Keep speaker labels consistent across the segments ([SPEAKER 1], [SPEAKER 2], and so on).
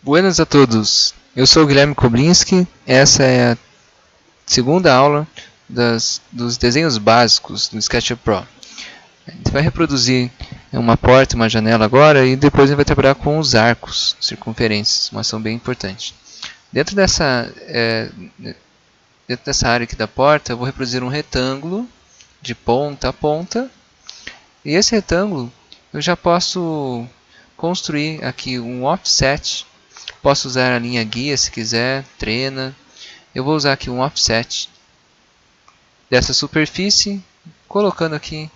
[SPEAKER 1] Buenas a todos, eu sou o Guilherme Koblinski, essa é a segunda aula dos desenhos básicos do SketchUp Pro. A gente vai reproduzir uma porta e uma janela agora e depois a gente vai trabalhar com os arcos, circunferências, uma ação bem importante. Dentro dessa área aqui da porta, eu vou reproduzir um retângulo de ponta a ponta e esse retângulo eu já posso construir aqui um offset. Posso usar a linha guia se quiser, trena. Eu vou usar aqui um offset dessa superfície, colocando aqui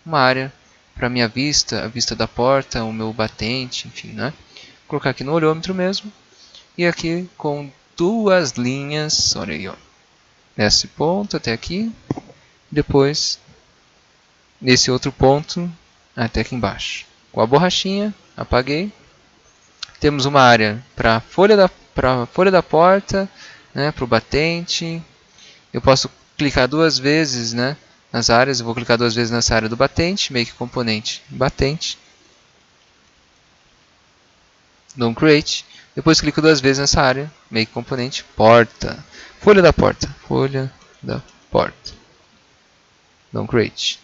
[SPEAKER 1] uma área para minha vista, a vista da porta, o meu batente, enfim, né? Vou colocar aqui no olhômetro mesmo. E aqui com duas linhas, olha aí, ó. Nesse ponto até aqui. Depois, nesse outro ponto, até aqui embaixo. Com a borrachinha, apaguei. Temos uma área para a folha da porta, né, para o batente. Eu posso clicar duas vezes, né, nas áreas. Eu vou clicar duas vezes nessa área do batente, make componente batente. Don't create. Depois clico duas vezes nessa área, make componente porta. Folha da porta. Folha da porta. Don't create.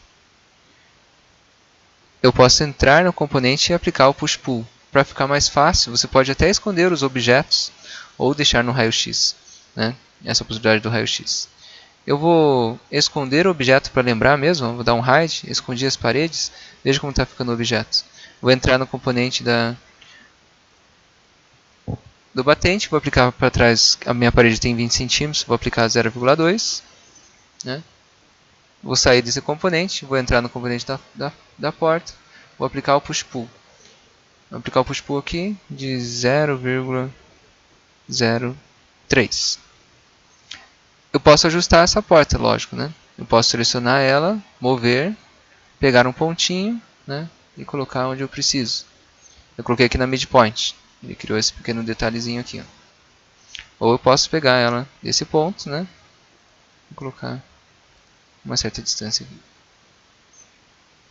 [SPEAKER 1] Eu posso entrar no componente e aplicar o push-pull. Para ficar mais fácil, você pode até esconder os objetos ou deixar no raio-x, né? Essa possibilidade do raio-x. Eu vou esconder o objeto para lembrar mesmo, vou dar um hide, escondi as paredes, veja como está ficando o objeto. Vou entrar no componente do batente, vou aplicar para trás, a minha parede tem 20 centímetros, vou aplicar 0,2, né? Vou sair desse componente, vou entrar no componente da porta, vou aplicar o push-pull. Vou aplicar o push-pull aqui de 0,03. Eu posso ajustar essa porta, lógico, né? Eu posso selecionar ela, mover, pegar um pontinho, né? E colocar onde eu preciso. Eu coloquei aqui na midpoint. Ele criou esse pequeno detalhezinho aqui, ó. Ou eu posso pegar ela desse ponto, né? E colocar uma certa distância aqui.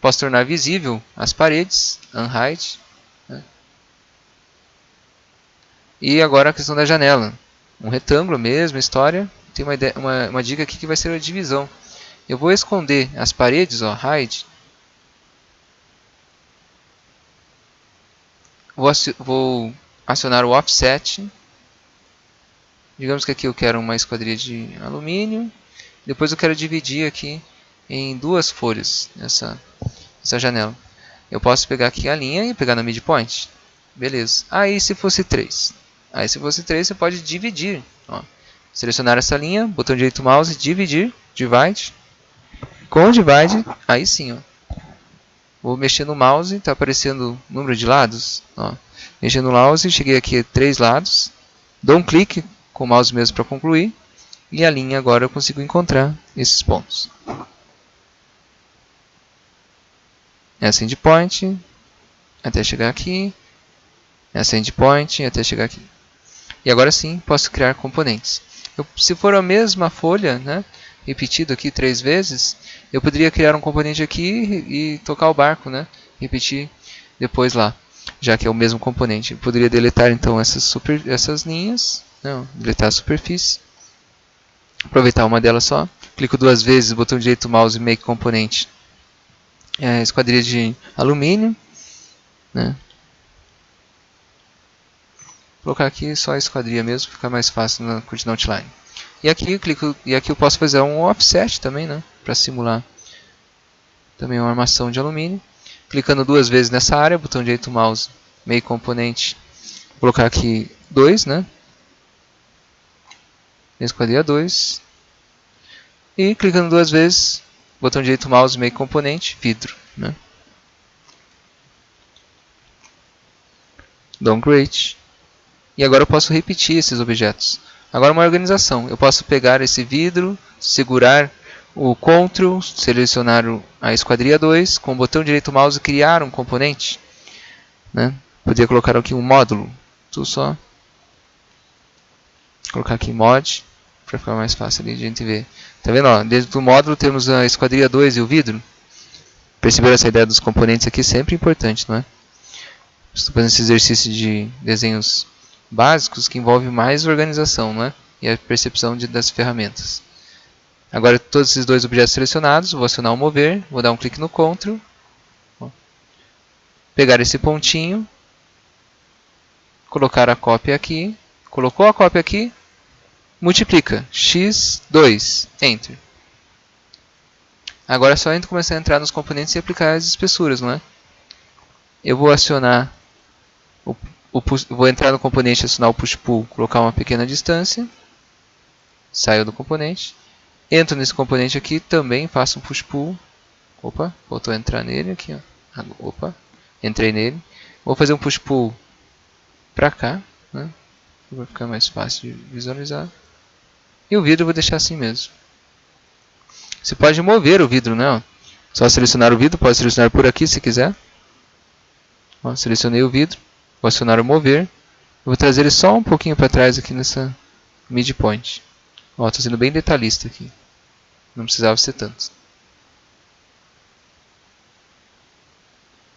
[SPEAKER 1] Posso tornar visível as paredes, unhide, né? E agora a questão da janela. Um retângulo mesmo, história. Tem uma dica aqui que vai ser a divisão. Eu vou esconder as paredes, ó, hide. Vou acionar o offset. Digamos que aqui eu quero uma esquadria de alumínio. Depois eu quero dividir aqui em duas folhas essa janela. Eu posso pegar aqui a linha e pegar na midpoint. Beleza. Aí se fosse 3. Aí se fosse 3 você pode dividir. Ó. Selecionar essa linha, botão direito do mouse, dividir, divide. Com o divide, aí sim, ó. Vou mexer no mouse, está aparecendo o número de lados. Ó. Mexendo no mouse, cheguei aqui a 3 lados. Dou um clique com o mouse mesmo para concluir. E a linha agora eu consigo encontrar esses pontos. Essa endpoint, até chegar aqui. Essa endpoint, até chegar aqui. E agora sim, posso criar componentes. Se for a mesma folha, né, repetido aqui 3 vezes, eu poderia criar um componente aqui e tocar o barco, né, repetir depois lá, já que é o mesmo componente. Eu poderia deletar então essas linhas, não, deletar a superfície, aproveitar uma delas só, clico duas vezes, botão direito do mouse, make componente, esquadria de alumínio, né. Vou colocar aqui só a esquadria mesmo, fica mais fácil na cortina outline. E aqui eu posso fazer um offset também, né, para simular também uma armação de alumínio. Clicando duas vezes nessa área, botão direito do mouse, make componente, vou colocar aqui 2, né, esquadria 2. E clicando duas vezes, botão direito do mouse, make componente, vidro, né. Downgrade. E agora eu posso repetir esses objetos. Agora uma organização. Eu posso pegar esse vidro, segurar o Ctrl, selecionar a esquadria 2, com o botão direito do mouse criar um componente. Né? Poderia colocar aqui um módulo. Tudo só. Colocar aqui mod, para ficar mais fácil ali de a gente ver. Tá vendo? Ó, dentro do módulo temos a esquadria 2 e o vidro. Perceberam essa ideia dos componentes aqui? Sempre importante, não é? Estou fazendo esse exercício de desenhos básicos que envolvem mais organização, né? E a percepção das ferramentas. Agora, todos esses dois objetos selecionados, vou acionar o mover, vou dar um clique no Ctrl, pegar esse pontinho, colocar a cópia aqui, colocou a cópia aqui, multiplica, x2, Enter. Agora é só começar a entrar nos componentes e aplicar as espessuras, não é? Eu vou acionar, vou entrar no componente, acionar o push-pull, colocar uma pequena distância, saio do componente, entro nesse componente aqui, também faço um push-pull, opa, voltou a entrar nele aqui, ó. Opa, entrei nele, vou fazer um push-pull para cá, né? Vai ficar mais fácil de visualizar, e o vidro eu vou deixar assim mesmo. Você pode mover o vidro, né? Só selecionar o vidro, pode selecionar por aqui se quiser. Ó, selecionei o vidro, vou acionar o mover. Eu vou trazer ele só um pouquinho para trás aqui nessa midpoint. Ó, estou sendo bem detalhista aqui. Não precisava ser tanto.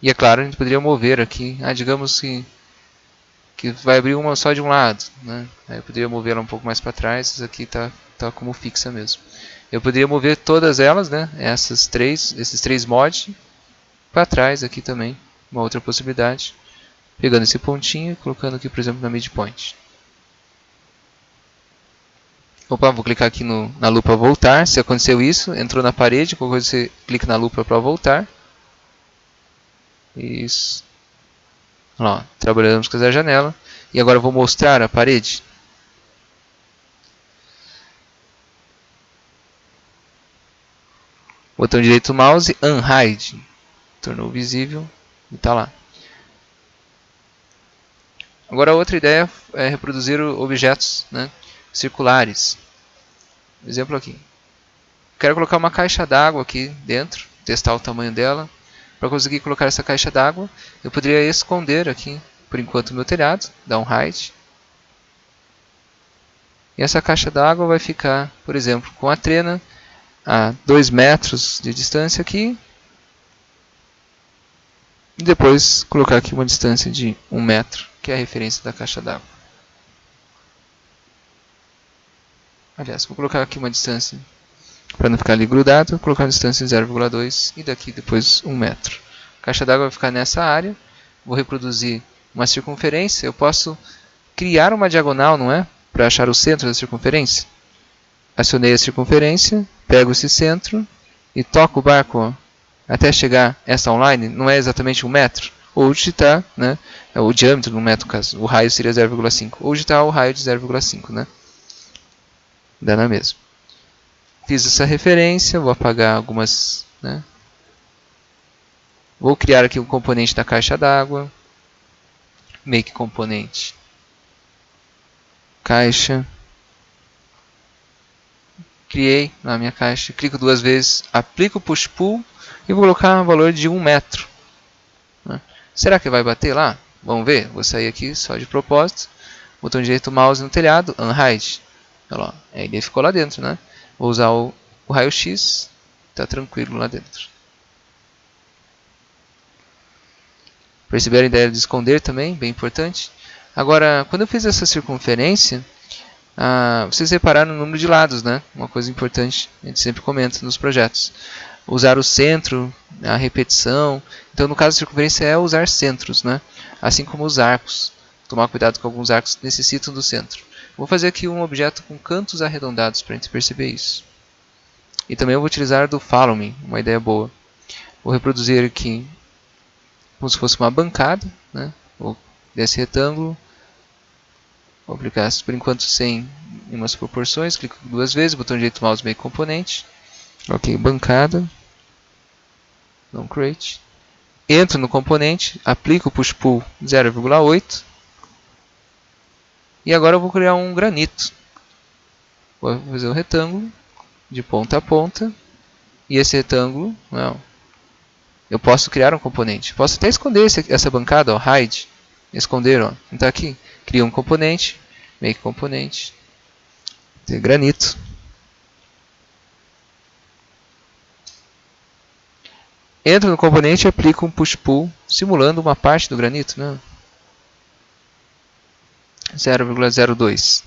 [SPEAKER 1] E é claro, a gente poderia mover aqui. Digamos que vai abrir uma só de um lado, né? Aí eu poderia mover ela um pouco mais para trás. Isso aqui está como fixa mesmo. Eu poderia mover todas elas, né? Esses três mods para trás aqui também. Uma outra possibilidade. Pegando esse pontinho e colocando aqui, por exemplo, na midpoint. Opa, vou clicar aqui na lupa voltar. Se aconteceu isso, entrou na parede, qualquer coisa você clica na lupa para voltar. Isso. Lá, trabalhamos com a janela. E agora eu vou mostrar a parede. Botão direito do mouse, Unhide. Tornou visível e está lá. Agora outra ideia é reproduzir objetos, né, circulares. Exemplo aqui. Quero colocar uma caixa d'água aqui dentro, testar o tamanho dela. Para conseguir colocar essa caixa d'água, eu poderia esconder aqui, por enquanto, o meu telhado, dar um hide. E essa caixa d'água vai ficar, por exemplo, com a trena a 2 metros de distância aqui. E depois colocar aqui uma distância de 1 metro, que é a referência da caixa d'água. Aliás, vou colocar aqui uma distância, para não ficar ali grudado, vou colocar uma distância de 0,2 e daqui depois 1 metro. A caixa d'água vai ficar nessa área. Vou reproduzir uma circunferência. Eu posso criar uma diagonal, não é? Para achar o centro da circunferência. Acionei a circunferência, pego esse centro e toco o barco, ó, até chegar essa online. Não é exatamente 1 metro. Ou digitar, né? É o diâmetro no metro, caso. O raio seria 0,5. Ou digitar o raio de 0,5, né? Dá na mesma. Fiz essa referência, vou apagar algumas, né? Vou criar aqui um componente da caixa d'água. Make componente. Caixa. Criei na minha caixa. Clico 2 vezes, aplico o push-pull e vou colocar um valor de 1 metro. Será que vai bater lá? Vamos ver. Vou sair aqui só de propósito. Botão direito do mouse no telhado, Unhide. Olha lá, ele ficou lá dentro, né? Vou usar o raio-x. Está tranquilo lá dentro. Perceberam a ideia de esconder também? Bem importante. Agora, quando eu fiz essa circunferência, vocês repararam no número de lados, né? Uma coisa importante, a gente sempre comenta nos projetos. Usar o centro, a repetição. Então, no caso da circunferência, é usar centros, né? Assim como os arcos. Tomar cuidado com alguns arcos que necessitam do centro. Vou fazer aqui um objeto com cantos arredondados para a gente perceber isso. E também eu vou utilizar do Follow Me, uma ideia boa. Vou reproduzir aqui como se fosse uma bancada, né? Desse retângulo. Vou aplicar por enquanto sem umas proporções. Clico 2 vezes, botão direito do mouse, Make componente. Ok, bancada. Não create. Entro no componente, aplico o push-pull 0,8. E agora eu vou criar um granito. Vou fazer um retângulo de ponta a ponta. E esse retângulo, não, eu posso criar um componente. Posso até esconder essa bancada, ó, hide. Esconder, ó. Então aqui, cria um componente, make componente, de granito. Entro no componente e aplico um push-pull, simulando uma parte do granito, né? 0,02.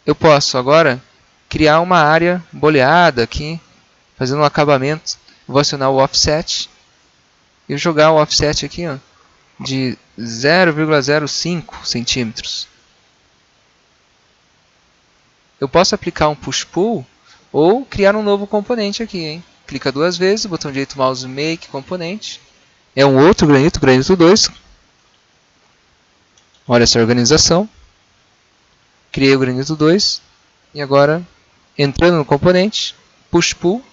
[SPEAKER 1] Eu posso agora criar uma área boleada aqui, fazendo um acabamento. Vou acionar o offset e jogar o offset aqui, ó, de 0,05 centímetros. Eu posso aplicar um push-pull ou criar um novo componente aqui, hein? Clica duas vezes, botão direito mouse Make Componente. É um outro granito, granito 2. Olha essa organização. Criei o granito 2. E agora, entrando no componente, push-pull.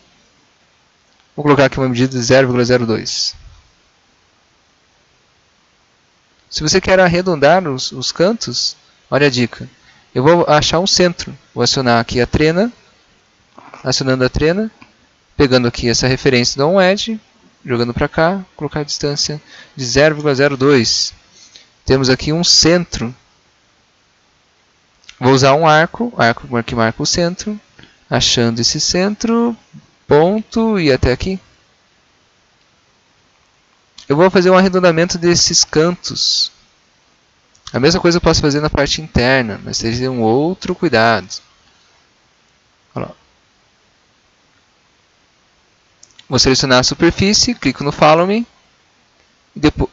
[SPEAKER 1] Vou colocar aqui uma medida de 0,02. Se você quer arredondar os cantos, olha a dica. Eu vou achar um centro. Vou acionar aqui a trena. Acionando a trena. Pegando aqui essa referência da OnEdge. Jogando para cá. Colocar a distância de 0,02. Temos aqui um centro. Vou usar um arco que marca o centro. Achando esse centro. Ponto e até aqui. Eu vou fazer um arredondamento desses cantos. A mesma coisa eu posso fazer na parte interna, mas seja um outro cuidado. Olha lá. Vou selecionar a superfície, clico no Follow Me. E depois,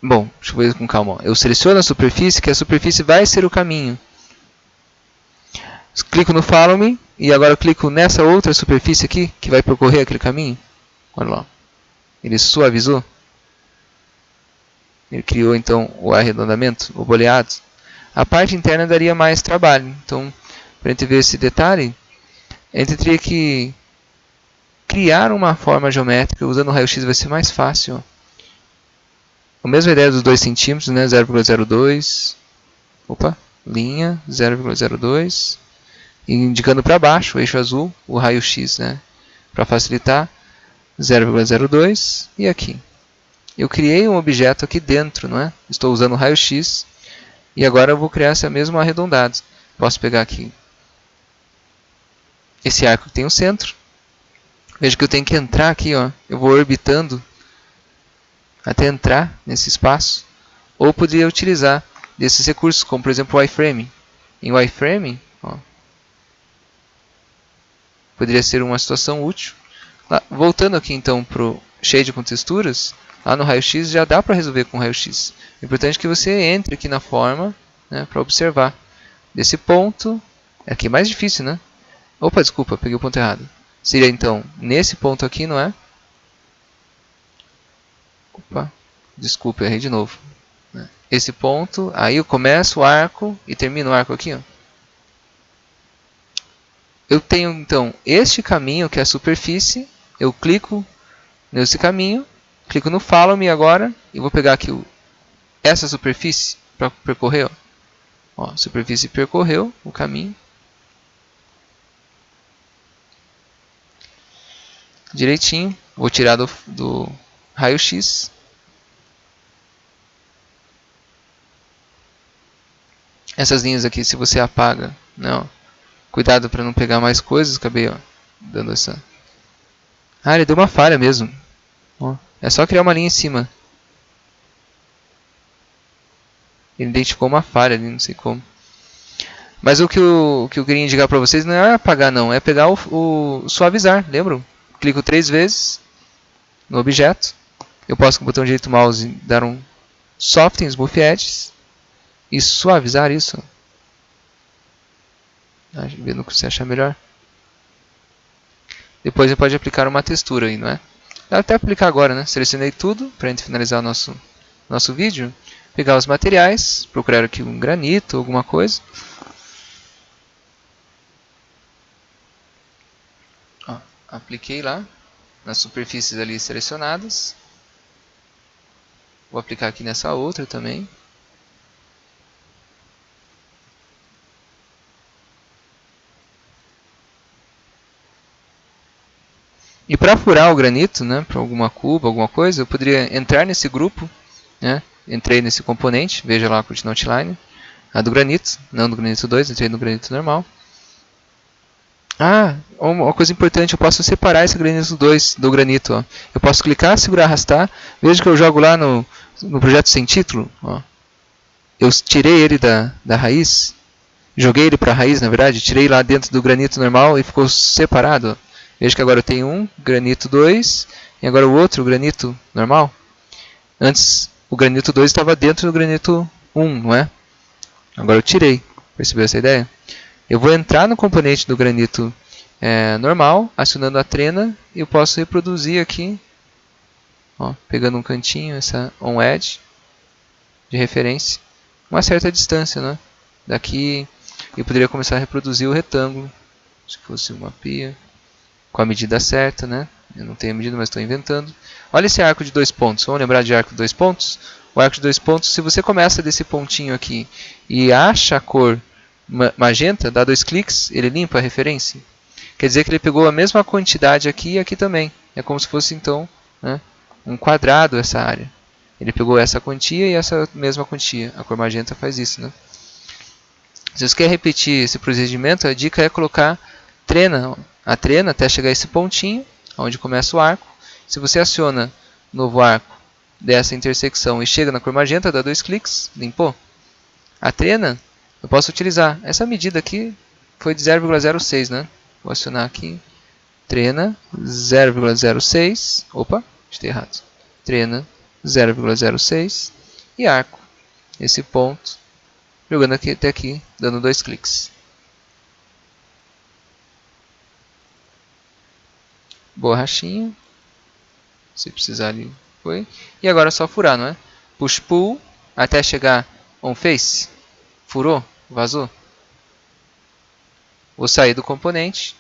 [SPEAKER 1] bom, deixa eu ver com calma. Eu seleciono a superfície, que a superfície vai ser o caminho. Clico no Follow Me e agora eu clico nessa outra superfície aqui, que vai percorrer aquele caminho. Olha lá. Ele suavizou. Ele criou então o arredondamento, o boleado. A parte interna daria mais trabalho. Então, para a gente ver esse detalhe, a gente teria que criar uma forma geométrica. Usando o raio-x vai ser mais fácil. A mesma ideia dos 2 centímetros, né? 0,02. Opa, linha 0,02. E indicando para baixo, o eixo azul, o raio-x, né? Para facilitar, 0,02 e aqui. Eu criei um objeto aqui dentro, não é? Estou usando o raio-x e agora eu vou criar esse mesmo arredondado. Posso pegar aqui esse arco que tem um centro. Veja que eu tenho que entrar aqui, ó. Eu vou orbitando até entrar nesse espaço. Ou poderia utilizar desses recursos, como por exemplo o iframe. Em iframe, ó, poderia ser uma situação útil. Voltando aqui então para o Shade com texturas, lá no raio-x já dá para resolver com o raio-x. O importante é que você entre aqui na forma, né, para observar. Desse ponto, aqui é mais difícil, né? Opa, desculpa, peguei o ponto errado. Seria então nesse ponto aqui, não é? Opa, desculpa, errei de novo. Esse ponto, aí eu começo o arco e termino o arco aqui, ó. Eu tenho então este caminho que é a superfície, eu clico nesse caminho, clico no Follow Me agora e vou pegar aqui essa superfície para percorrer. Ó, a superfície percorreu o caminho direitinho. Vou tirar do raio-x. Essas linhas aqui, se você apaga, não. Cuidado para não pegar mais coisas. Acabei dando essa. Ah, ele deu uma falha mesmo. Ó, é só criar uma linha em cima. Ele identificou uma falha ali, não sei como. Mas o que eu queria indicar para vocês não é apagar, não. É pegar o suavizar, lembram? Clico 3 vezes no objeto. Eu posso com o botão direito do mouse dar um Soften Smooth Edges e suavizar isso. Vendo o que você achar melhor. Depois você pode aplicar uma textura aí, não é? Dá até aplicar agora, né? Selecionei tudo para a gente finalizar o nosso vídeo. Pegar os materiais, procurar aqui um granito, alguma coisa. Ó, apliquei lá, nas superfícies ali selecionadas. Vou aplicar aqui nessa outra também. E para furar o granito, né, para alguma cuba, alguma coisa, eu poderia entrar nesse grupo, né? Entrei nesse componente, veja lá a cortina outline, a do granito, não do granito 2, entrei no granito normal. Ah, uma coisa importante, eu posso separar esse granito 2 do granito. Ó. Eu posso clicar, segurar, arrastar, veja que eu jogo lá no projeto sem título. Ó. eu tirei ele da raiz, joguei ele para a raiz, na verdade, tirei lá dentro do granito normal e ficou separado. Veja que agora eu tenho um granito 2 e agora o outro granito normal. Antes o granito 2 estava dentro do granito 1, não é? Agora eu tirei. Percebeu essa ideia? Eu vou entrar no componente do granito normal, acionando a trena, e eu posso reproduzir aqui, ó, pegando um cantinho, essa on-edge de referência, uma certa distância, né? Daqui eu poderia começar a reproduzir o retângulo, se fosse uma pia, com a medida certa, né? Eu não tenho a medida, mas estou inventando. Olha esse arco de 2 pontos. Vamos lembrar de arco de 2 pontos? O arco de 2 pontos, se você começa desse pontinho aqui e acha a cor magenta, dá 2 cliques, ele limpa a referência. Quer dizer que ele pegou a mesma quantidade aqui e aqui também. É como se fosse, então, né, um quadrado essa área. Ele pegou essa quantia e essa mesma quantia. A cor magenta faz isso, né? Se você quer repetir esse procedimento, a dica é colocar a trena até chegar a esse pontinho, onde começa o arco. Se você aciona o novo arco dessa intersecção e chega na cor magenta, dá 2 cliques, limpou. A trena, eu posso utilizar. Essa medida aqui foi de 0,06, né? Vou acionar aqui. Trena 0,06. Opa, estei errado. Trena 0,06 e arco. Esse ponto, jogando aqui até aqui, dando 2 cliques. Borrachinha. Se precisar ali, foi. E agora é só furar, não é? Push pull até chegar on face. Furou, vazou. Vou sair do componente.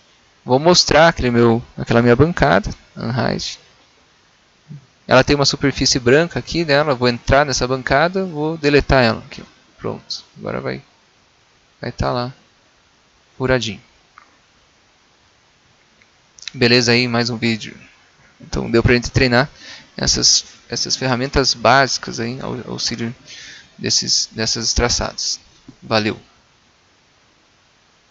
[SPEAKER 1] Vou mostrar aquela minha bancada. Unhide. Ela tem uma superfície branca aqui nela. Vou entrar nessa bancada. Vou deletar ela. Aqui, pronto. Agora vai estar lá. Furadinho. Beleza aí, mais um vídeo. Então deu pra gente treinar essas ferramentas básicas aí, ao auxílio desses traçados. Valeu!